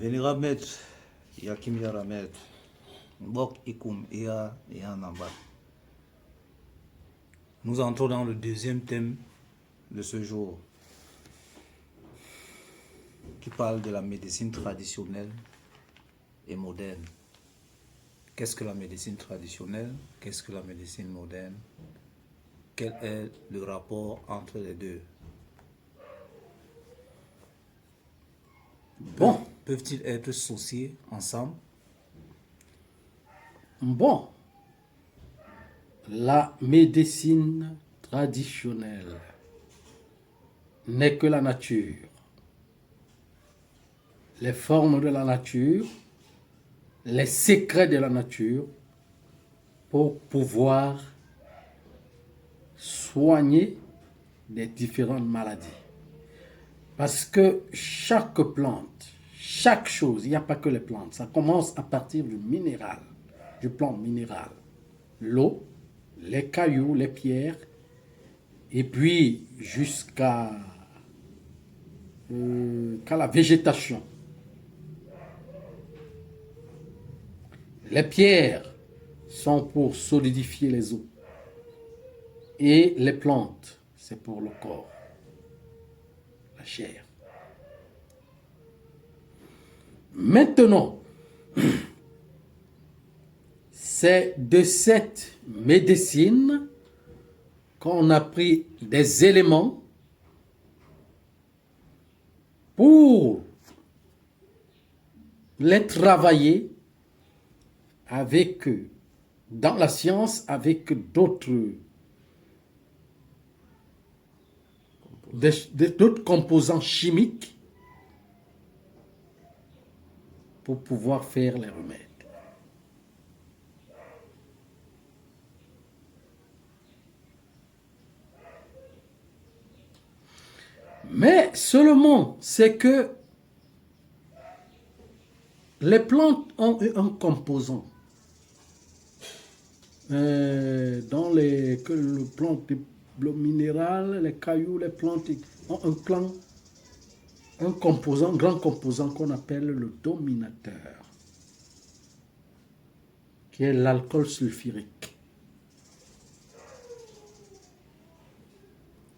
Vénérable maître, Yakim Yaramet, Mbok Ikum Ea Namba. Nous entrons dans le deuxième thème de ce jour, qui parle de la médecine traditionnelle et moderne. Qu'est-ce que la médecine traditionnelle? Qu'est-ce que la médecine moderne? Quel est le rapport entre les deux? Bon, Peuvent-ils être associés ensemble? bon, la médecine traditionnelle n'est que la nature, les formes de la nature, les secrets de la nature pour pouvoir soigner des différentes maladies. Parce que chaque plante, chaque chose, il n'y a pas que les plantes, ça commence à partir du minéral, du plan minéral. L'eau, les cailloux, les pierres, et puis jusqu'à la végétation. Les pierres sont pour solidifier les eaux. Et les plantes, c'est pour le corps, la chair. Maintenant, c'est de cette médecine qu'on a pris des éléments pour les travailler avec, dans la science, avec d'autres composants chimiques pour pouvoir faire les remèdes. Mais seulement, c'est que les plantes ont un composant dans que le plant, le minéral, les cailloux, les plantes ont un composant, grand composant qu'on appelle le dominateur, qui est l'alcool sulfurique.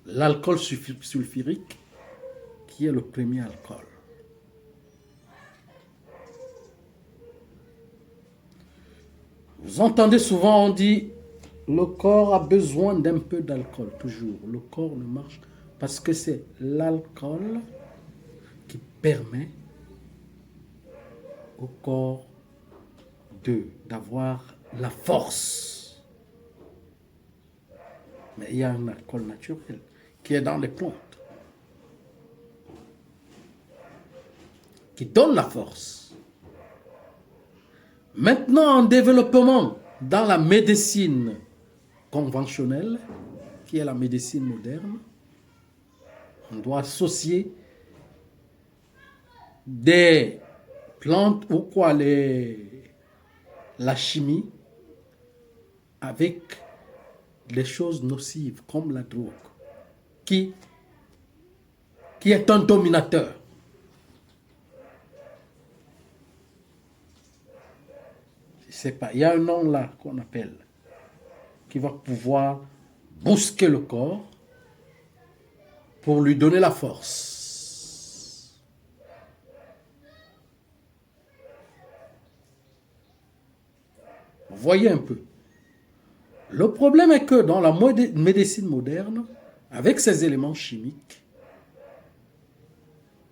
L'alcool sulfurique, qui est le premier alcool. Vous entendez souvent, on dit, le corps a besoin d'un peu d'alcool, toujours. Le corps ne marche parce que c'est l'alcool qui permet au corps d'avoir la force. Mais il y a un alcool naturel qui est dans les plantes, qui donne la force. Maintenant, en développement dans la médecine conventionnelle, qui est la médecine moderne, on doit associer des plantes ou quoi, la chimie, avec des choses nocives comme la drogue, qui est un dominateur. C'est pas, il y a un nom là qu'on appelle, qui va pouvoir bousquer le corps pour lui donner la force. Vous voyez un peu. Le problème est que dans la médecine moderne, avec ces éléments chimiques,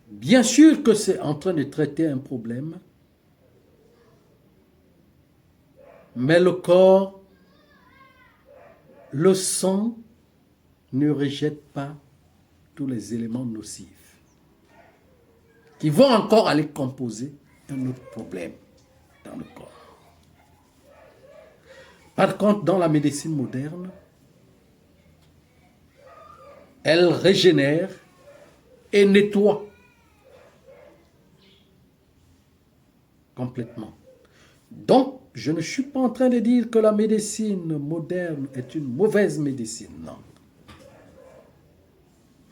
bien sûr que c'est en train de traiter un problème, mais le corps, le sang ne rejette pas tous les éléments nocifs qui vont encore aller composer un autre problème dans le corps. Par contre, dans la médecine moderne, elle régénère et nettoie complètement. Donc, je ne suis pas en train de dire que la médecine moderne est une mauvaise médecine, non.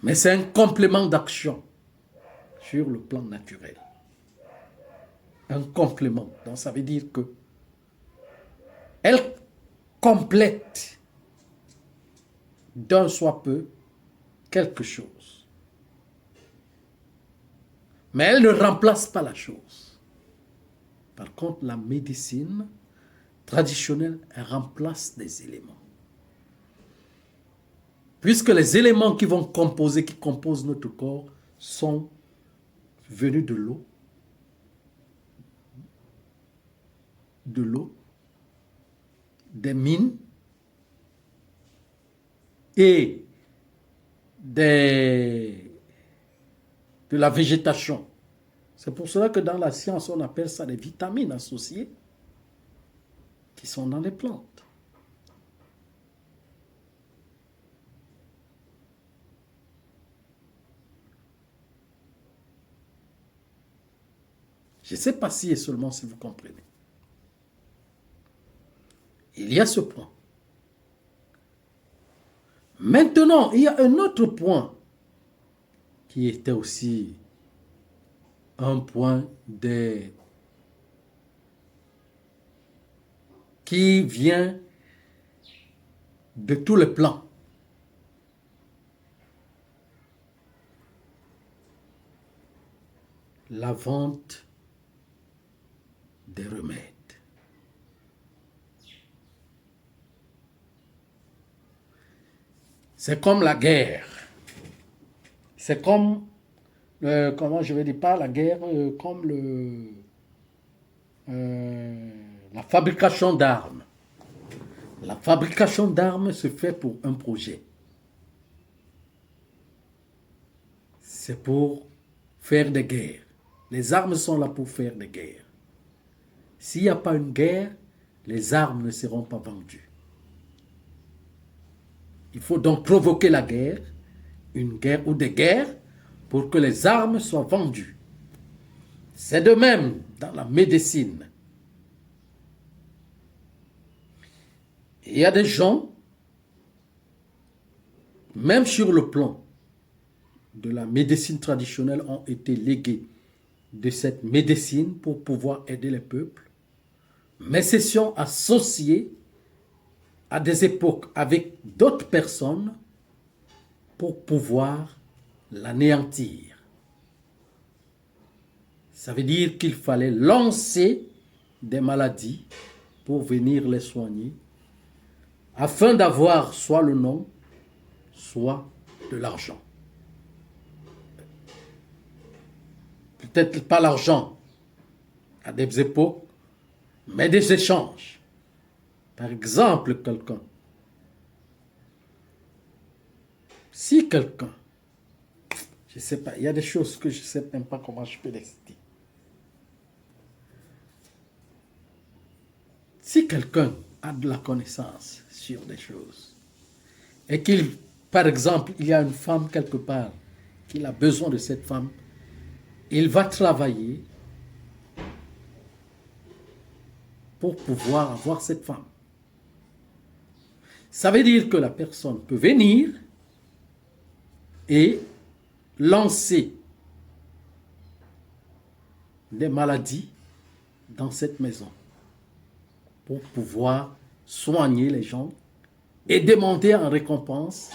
Mais c'est un complément d'action sur le plan naturel. un complément. Donc ça veut dire que elle complète d'un soit peu quelque chose. Mais elle ne remplace pas la chose. Par contre, la médecine traditionnelle, elle remplace des éléments. Puisque les éléments qui composent notre corps, sont venus de l'eau, des mines et de la végétation. C'est pour cela que dans la science, on appelle ça des vitamines associées qui sont dans les plantes. Je ne sais pas si et seulement si vous comprenez. Il y a ce point. Maintenant, il y a un autre point qui était aussi un point qui vient de tous les plans. La vente des remèdes. C'est comme la guerre. C'est comme, comment je vais dire, pas la guerre, comme la fabrication d'armes. La fabrication d'armes se fait pour un projet. C'est pour faire des guerres. Les armes sont là pour faire des guerres. S'il n'y a pas une guerre, les armes ne seront pas vendues. Il faut donc provoquer la guerre, une guerre ou des guerres, pour que les armes soient vendues. C'est de même dans la médecine. Il y a des gens, même sur le plan de la médecine traditionnelle, ont été légués de cette médecine pour pouvoir aider les peuples, mais se sont associés à des époques avec d'autres personnes pour pouvoir l'anéantir. Ça veut dire qu'il fallait lancer des maladies pour venir les soigner, afin d'avoir soit le nom, soit de l'argent. Peut-être pas l'argent à des époques, mais des échanges. Par exemple, quelqu'un. Si quelqu'un, je ne sais pas, il y a des choses que je ne sais même pas comment je peux les citer. Si quelqu'un a de la connaissance sur des choses, et qu'il, par exemple, il y a une femme quelque part, qu'il a besoin de cette femme, il va travailler pour pouvoir avoir cette femme. Ça veut dire que la personne peut venir et lancer des maladies dans cette maison pour pouvoir soigner les gens et demander en récompense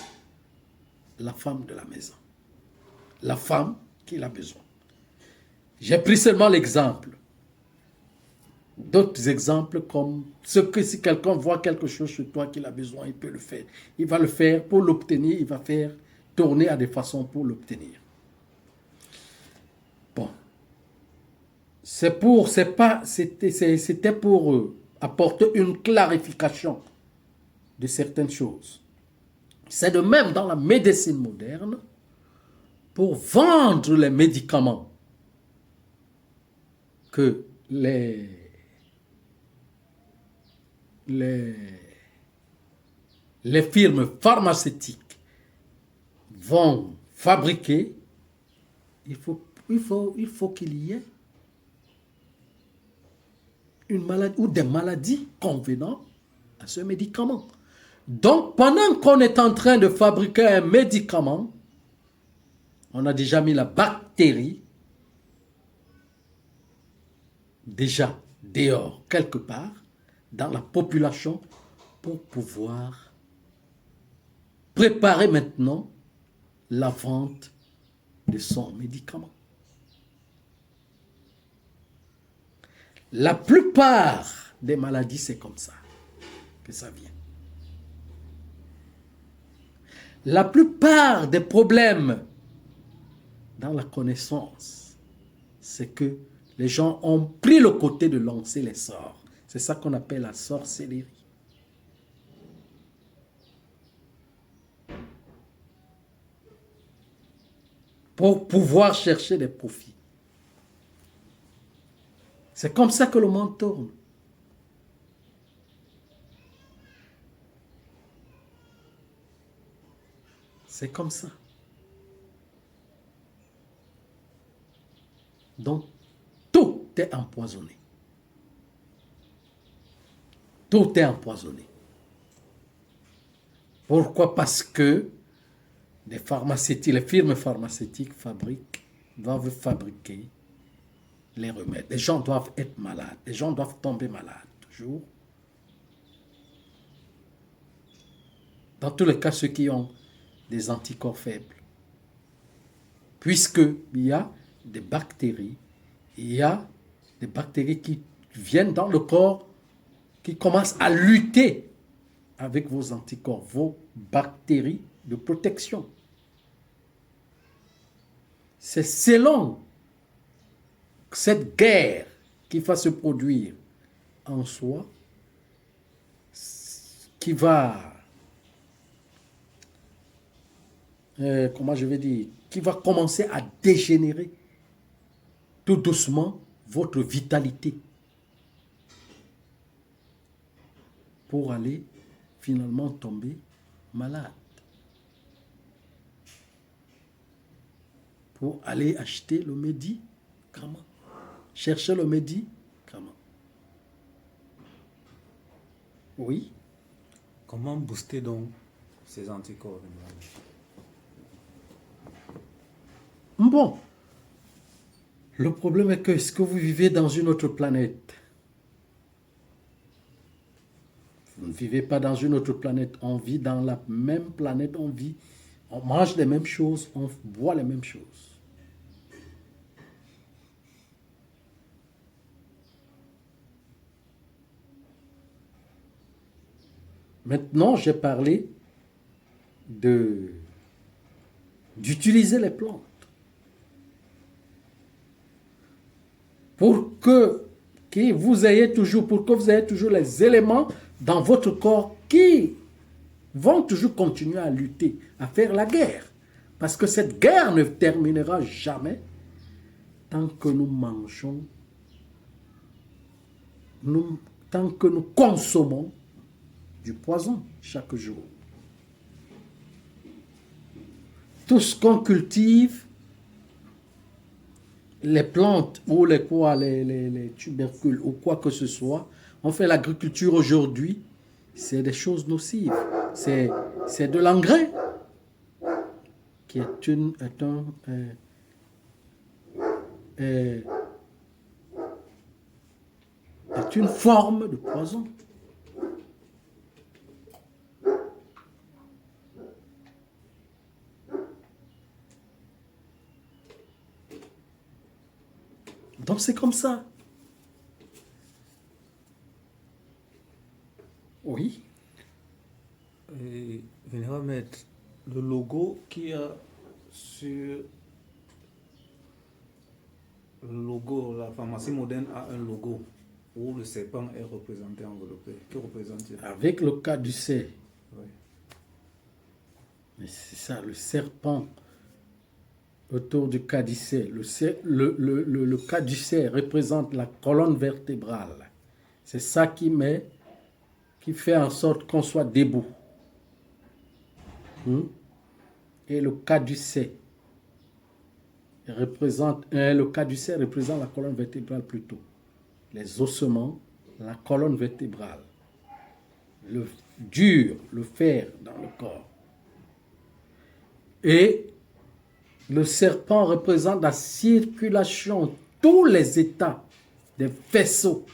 la femme de la maison, la femme qu'il a besoin. J'ai pris seulement l'exemple. D'autres exemples comme ce que si quelqu'un voit quelque chose chez toi qu'il a besoin, il peut le faire. Il va le faire pour l'obtenir, il va faire tourner à des façons pour l'obtenir. Bon. C'était pour apporter une clarification de certaines choses. C'est de même dans la médecine moderne, pour vendre les médicaments que les firmes pharmaceutiques vont fabriquer, il faut qu'il y ait une maladie ou des maladies convenant à ce médicament. Donc, pendant qu'on est en train de fabriquer un médicament, on a déjà mis la bactérie déjà dehors, quelque part, dans la population, pour pouvoir préparer maintenant la vente de son médicament. La plupart des maladies, c'est comme ça que ça vient. La plupart des problèmes dans la connaissance, c'est que les gens ont pris le côté de lancer les sorts. C'est ça qu'on appelle la sorcellerie. Pour pouvoir chercher des profits. C'est comme ça que le monde tourne. C'est comme ça. Donc, tout est empoisonné. Tout est empoisonné. Pourquoi? Parce que les firmes pharmaceutiques doivent fabriquer les remèdes. Les gens doivent être malades. Les gens doivent tomber malades, toujours. Dans tous les cas, ceux qui ont des anticorps faibles. Puisqu'il y a des bactéries, il y a des bactéries qui viennent dans le corps, qui commencent à lutter avec vos anticorps, vos bactéries de protection. C'est selon cette guerre qui va se produire en soi, qui va, qui va commencer à dégénérer tout doucement votre vitalité pour aller finalement tomber malade. Pour aller acheter le médicament. Chercher le médicament. Oui. Comment booster donc ces anticorps? Bon. Le problème est que, est-ce que vous vivez dans une autre planète? Vous ne vivez pas dans une autre planète. On vit dans la même planète. On mange les mêmes choses. On boit les mêmes choses. Maintenant, j'ai parlé d'utiliser les plantes pour que vous ayez toujours les éléments dans votre corps qui vont toujours continuer à lutter, à faire la guerre. Parce que cette guerre ne terminera jamais tant que nous mangeons, tant que nous consommons du poison chaque jour. Tout ce qu'on cultive, les plantes ou les tubercules ou quoi que ce soit, on fait l'agriculture aujourd'hui, c'est des choses nocives. C'est de l'engrais qui est une forme de poison. Donc c'est comme ça. Oui. Et venir mettre le logo qui a sur le logo, la pharmacie moderne a un logo où le serpent est représenté enveloppé. Que représente-t-il? Avec le caducée. Oui. Mais c'est ça, le serpent autour du caducée. Le caducée représente la colonne vertébrale. C'est ça qui fait en sorte qu'on soit debout. Et le caducée représente la colonne vertébrale plutôt. Les ossements, la colonne vertébrale. Le dur, le fer dans le corps. Et le serpent représente la circulation, tous les états des vaisseaux.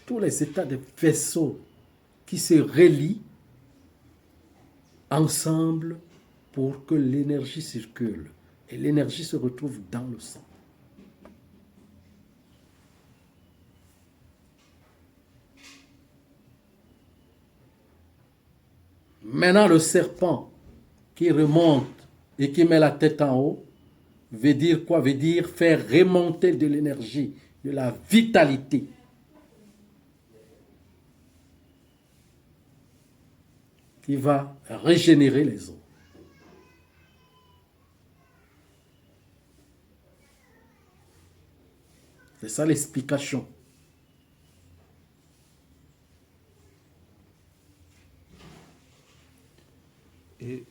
Tous les états des vaisseaux qui se relient ensemble pour que l'énergie circule. Et l'énergie se retrouve dans le sang. Maintenant, le serpent qui remonte et qui met la tête en haut, veut dire quoi? Veut dire faire remonter de l'énergie, de la vitalité. Qui va régénérer les eaux. C'est ça l'explication. Et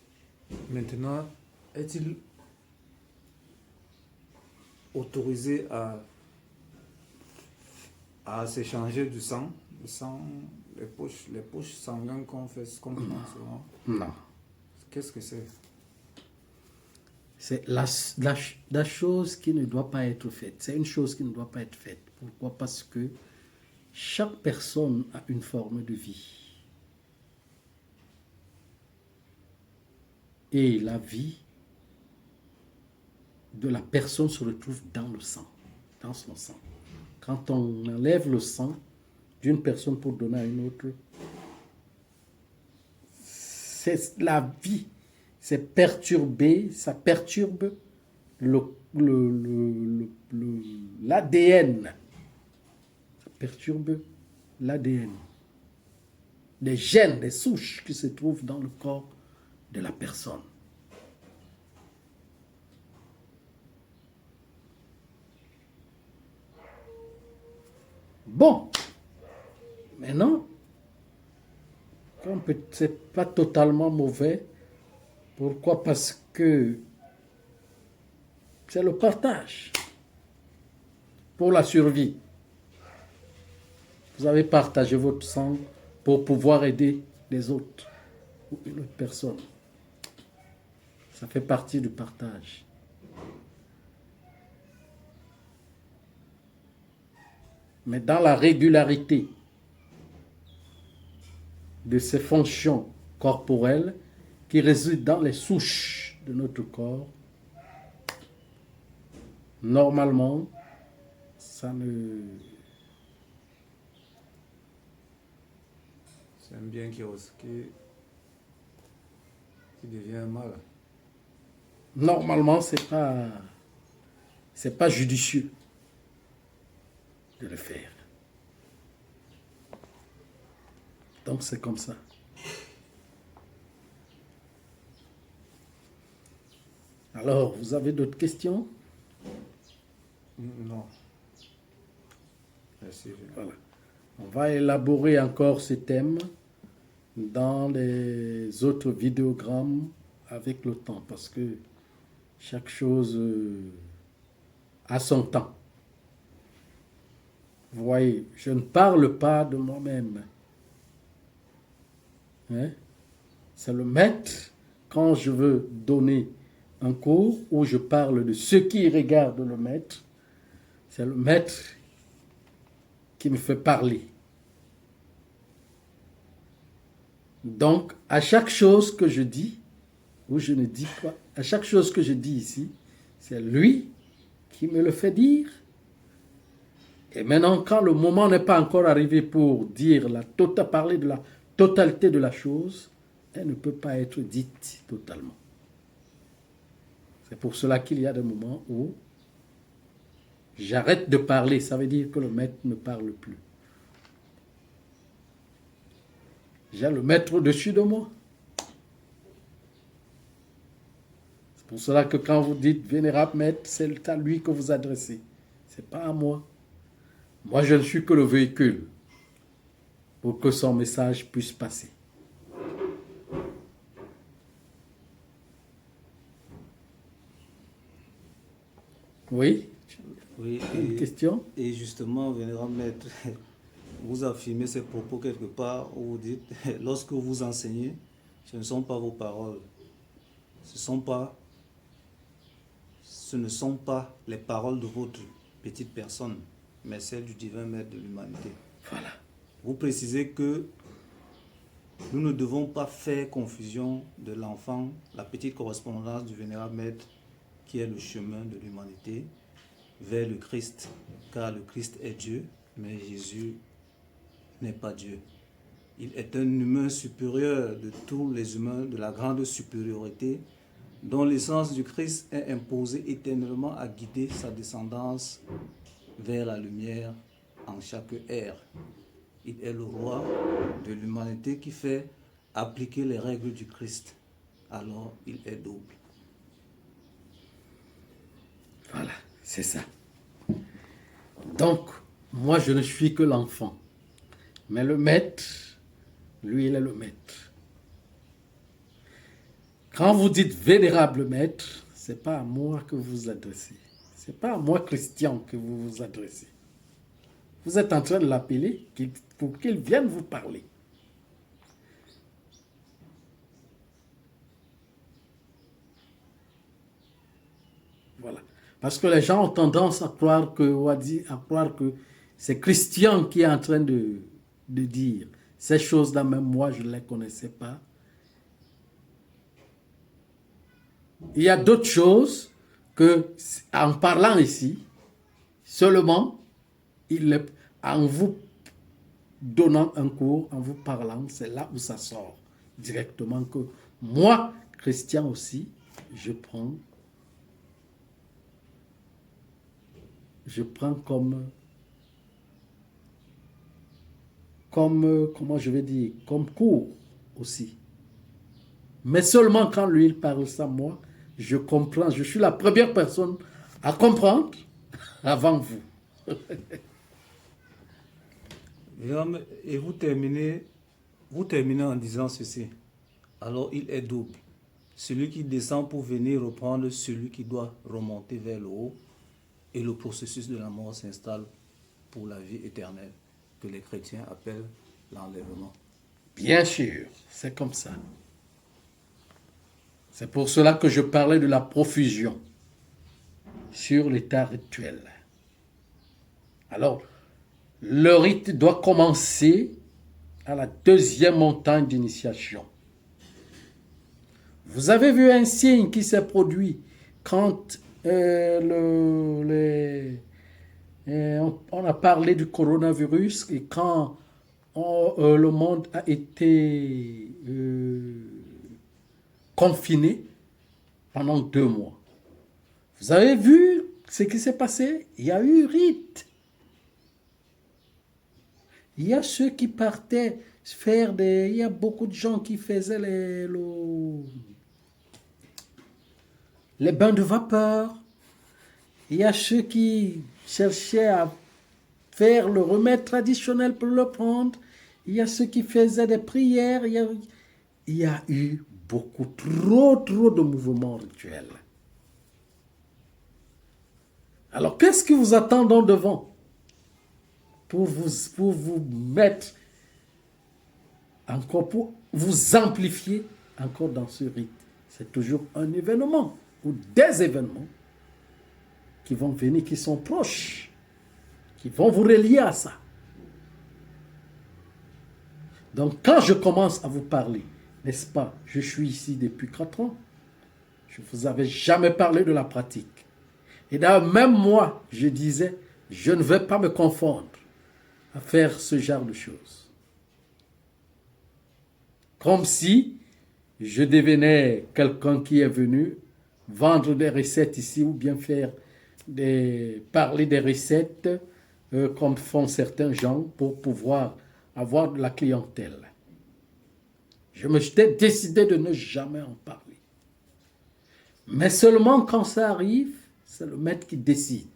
maintenant, est-il autorisé à s'échanger du sang, le sang, les poches sanguines qu'on fait souvent? Non. Qu'est-ce que c'est? C'est la chose qui ne doit pas être faite. C'est une chose qui ne doit pas être faite. Pourquoi? Parce que chaque personne a une forme de vie. Et la vie de la personne se retrouve dans le sang, dans son sang. Quand on enlève le sang d'une personne pour donner à une autre, c'est la vie. C'est perturbé, ça perturbe l'ADN. Ça perturbe l'ADN. Les gènes, les souches qui se trouvent dans le corps de la personne. Bon, maintenant, c'est pas totalement mauvais. Pourquoi? Parce que c'est le partage pour la survie. Vous avez partagé votre sang pour pouvoir aider les autres ou une autre personne. Ça fait partie du partage. Mais dans la régularité de ces fonctions corporelles qui résident dans les souches de notre corps, normalement, ça ne... C'est un bien qui devient un mal. Normalement, c'est pas judicieux de le faire. Donc c'est comme ça. Alors, vous avez d'autres questions? Non. Merci. Voilà. On va élaborer encore ce thème dans les autres vidéogrammes avec le temps, parce que chaque chose a son temps. Vous voyez, je ne parle pas de moi-même. Hein? C'est le maître, quand je veux donner un cours où je parle de ce qui regarde le maître, c'est le maître qui me fait parler. Donc, à chaque chose que je dis, ou je ne dis pas, à chaque chose que je dis ici, c'est lui qui me le fait dire. Et maintenant, quand le moment n'est pas encore arrivé pour dire parler de la totalité de la chose, elle ne peut pas être dite totalement. C'est pour cela qu'il y a des moments où j'arrête de parler. Ça veut dire que le maître ne parle plus. J'ai le maître au-dessus de moi. C'est pour cela que quand vous dites vénérable maître, c'est à lui que vous adressez. Ce n'est pas à moi. Moi, je ne suis que le véhicule pour que son message puisse passer. Oui? Oui, Une question? Et justement, vénérable maître, vous affirmez ces propos quelque part où vous dites, lorsque vous enseignez, ce ne sont pas vos paroles. Ce ne sont pas les paroles de votre petite personne. mais celle du divin maître de l'humanité. Voilà. Vous précisez que nous ne devons pas faire confusion de l'enfant, la petite correspondance du vénérable maître qui est le chemin de l'humanité vers le Christ, car le Christ est Dieu, mais Jésus n'est pas Dieu. Il est un humain supérieur de tous les humains, de la grande supériorité, dont l'essence du Christ est imposée éternellement à guider sa descendance vers la lumière en chaque ère. Il est le roi de l'humanité qui fait appliquer les règles du Christ. Alors, il est double. Voilà, c'est ça. Donc, moi, je ne suis que l'enfant. Mais le maître, lui, il est le maître. Quand vous dites vénérable maître, ce n'est pas à moi que vous vous adressez. Ce n'est pas à moi, Christian, que vous vous adressez. Vous êtes en train de l'appeler pour qu'il vienne vous parler. Voilà. Parce que les gens ont tendance à croire que c'est Christian qui est en train de dire ces choses-là, même moi, je ne les connaissais pas. Il y a d'autres choses que, en parlant ici, seulement, en vous donnant un cours, en vous parlant, c'est là où ça sort directement que moi, Christian aussi, je prends comment je vais dire, comme cours aussi. Mais seulement quand lui, il parle ça, moi, je comprends. Je suis la première personne à comprendre avant vous. Et vous terminez en disant ceci. Alors, il est double. Celui qui descend pour venir reprendre celui qui doit remonter vers le haut, et le processus de la mort s'installe pour la vie éternelle, que les chrétiens appellent l'enlèvement. Bien sûr, c'est comme ça. C'est pour cela que je parlais de la profusion sur l'état rituel. Alors, le rite doit commencer à la deuxième montagne d'initiation. Vous avez vu un signe qui s'est produit quand on a parlé du coronavirus et quand le monde a été confiné pendant 2 mois. Vous avez vu ce qui s'est passé? Il y a eu rite. Il y a ceux qui partaient faire il y a beaucoup de gens qui faisaient les bains de vapeur. Il y a ceux qui cherchaient à faire le remède traditionnel pour le prendre. Il y a ceux qui faisaient des prières. Il y a eu beaucoup, trop de mouvements rituels. Alors, qu'est-ce qui vous attend donc devant pour vous mettre encore, pour vous amplifier encore dans ce rite? C'est toujours un événement ou des événements qui vont venir, qui sont proches, qui vont vous relier à ça. Donc, quand je commence à vous parler, n'est-ce pas, je suis ici depuis 4 ans, je ne vous avais jamais parlé de la pratique. Et d'ailleurs, même moi, je disais, je ne vais pas me confondre à faire ce genre de choses. Comme si je devenais quelqu'un qui est venu vendre des recettes ici ou bien parler des recettes comme font certains gens pour pouvoir avoir de la clientèle. Je me suis décidé de ne jamais en parler. Mais seulement quand ça arrive, c'est le maître qui décide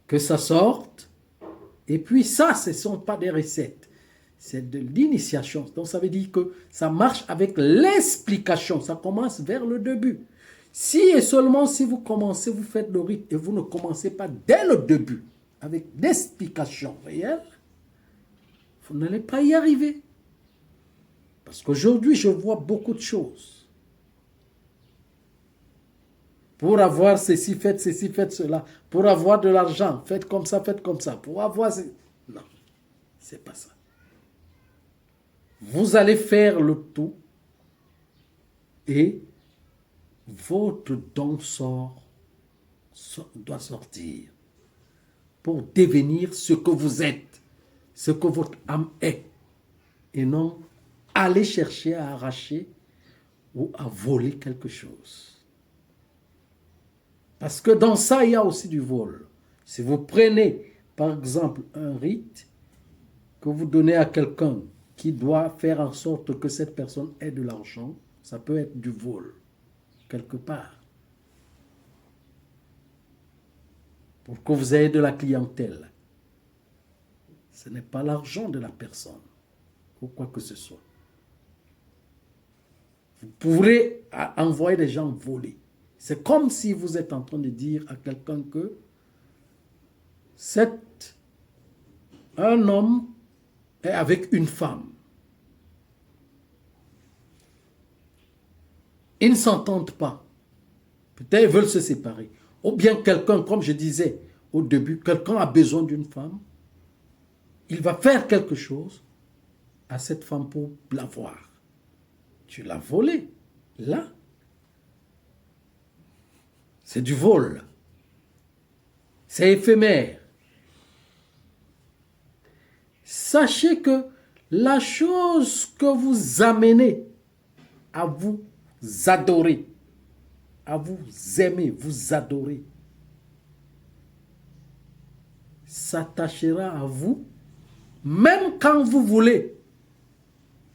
que ça sorte. Et puis ça, ce ne sont pas des recettes. C'est de l'initiation. Donc ça veut dire que ça marche avec l'explication. Ça commence vers le début. Si et seulement si vous commencez, vous faites le rite et vous ne commencez pas dès le début avec l'explication réelle, vous n'allez pas y arriver. Parce qu'aujourd'hui, je vois beaucoup de choses. Pour avoir ceci, faites cela. Pour avoir de l'argent, faites comme ça, faites comme ça. Pour avoir... Non, c'est pas ça. Vous allez faire le tout et votre don doit sortir pour devenir ce que vous êtes, ce que votre âme est, et non aller chercher à arracher ou à voler quelque chose. Parce que dans ça, il y a aussi du vol. Si vous prenez, par exemple, un rite que vous donnez à quelqu'un qui doit faire en sorte que cette personne ait de l'argent, ça peut être du vol, quelque part. Pour que vous ayez de la clientèle. Ce n'est pas l'argent de la personne, ou quoi que ce soit. Vous pourrez envoyer des gens voler. C'est comme si vous êtes en train de dire à quelqu'un que un homme est avec une femme. Ils ne s'entendent pas. Peut-être ils veulent se séparer. Ou bien quelqu'un, comme je disais au début, quelqu'un a besoin d'une femme. Il va faire quelque chose à cette femme pour l'avoir. Tu l'as volée. Là, c'est du vol. C'est éphémère. Sachez que la chose que vous amenez à vous adorer, à vous aimer, vous adorer, s'attachera à vous, même quand vous voulez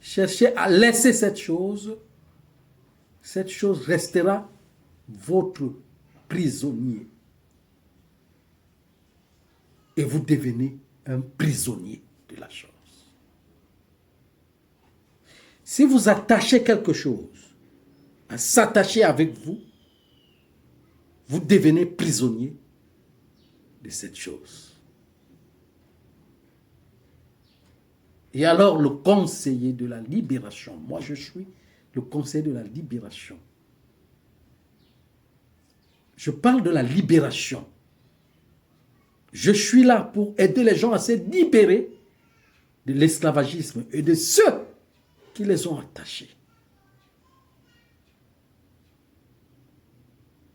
chercher à laisser cette chose restera votre prisonnier. Et vous devenez un prisonnier de la chose. Si vous attachez quelque chose à s'attacher avec vous, vous devenez prisonnier de cette chose. Et alors le conseiller de la libération, moi je suis le conseiller de la libération. Je parle de la libération. Je suis là pour aider les gens à se libérer de l'esclavagisme et de ceux qui les ont attachés.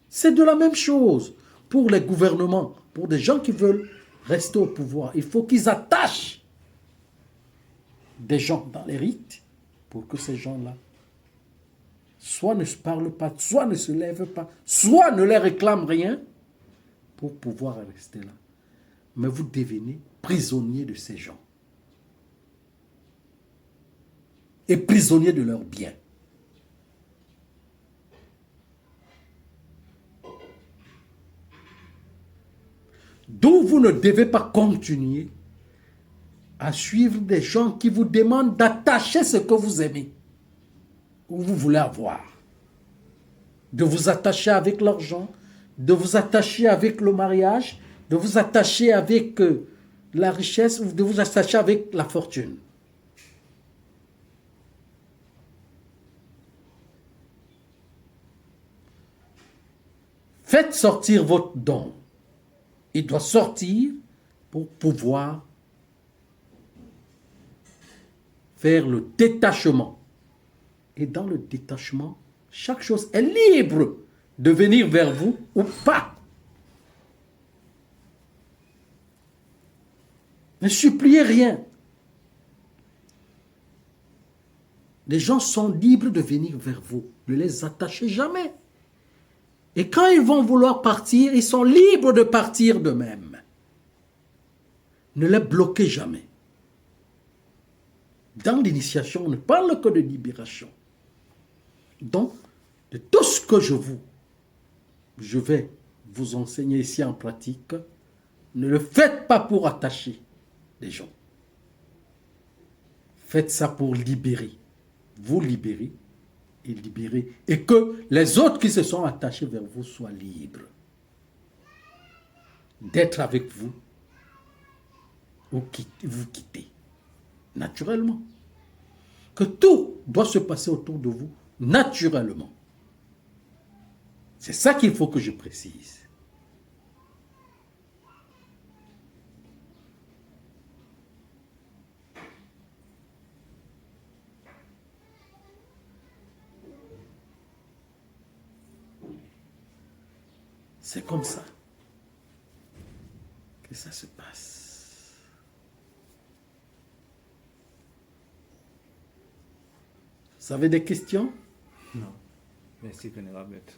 C'est de la même chose pour les gouvernements, pour des gens qui veulent rester au pouvoir. Il faut qu'ils attachent des gens dans les rites pour que ces gens-là soit ne se parlent pas, soit ne se lèvent pas, soit ne leur réclament rien pour pouvoir rester là. Mais vous devenez prisonnier de ces gens. Et prisonnier de leurs biens. D'où vous ne devez pas continuer à suivre des gens qui vous demandent d'attacher ce que vous aimez ou vous voulez avoir. De vous attacher avec l'argent, de vous attacher avec le mariage, de vous attacher avec la richesse ou de vous attacher avec la fortune. Faites sortir votre don. Il doit sortir pour pouvoir faire le détachement. Et dans le détachement, chaque chose est libre de venir vers vous ou pas. Ne suppliez rien. Les gens sont libres de venir vers vous. Ne les attachez jamais. Et quand ils vont vouloir partir, ils sont libres de partir d'eux-mêmes. Ne les bloquez jamais. Dans l'initiation, on ne parle que de libération. Donc, de tout ce que je vais vous enseigner ici en pratique, ne le faites pas pour attacher les gens. Faites ça pour libérer. Vous libérer et libérer. Et que les autres qui se sont attachés vers vous soient libres d'être avec vous ou vous quitter. Naturellement. Que tout doit se passer autour de vous naturellement. C'est ça qu'il faut que je précise. C'est comme ça que ça se passe. Vous avez des questions? Non. Merci, Vénérable Maître.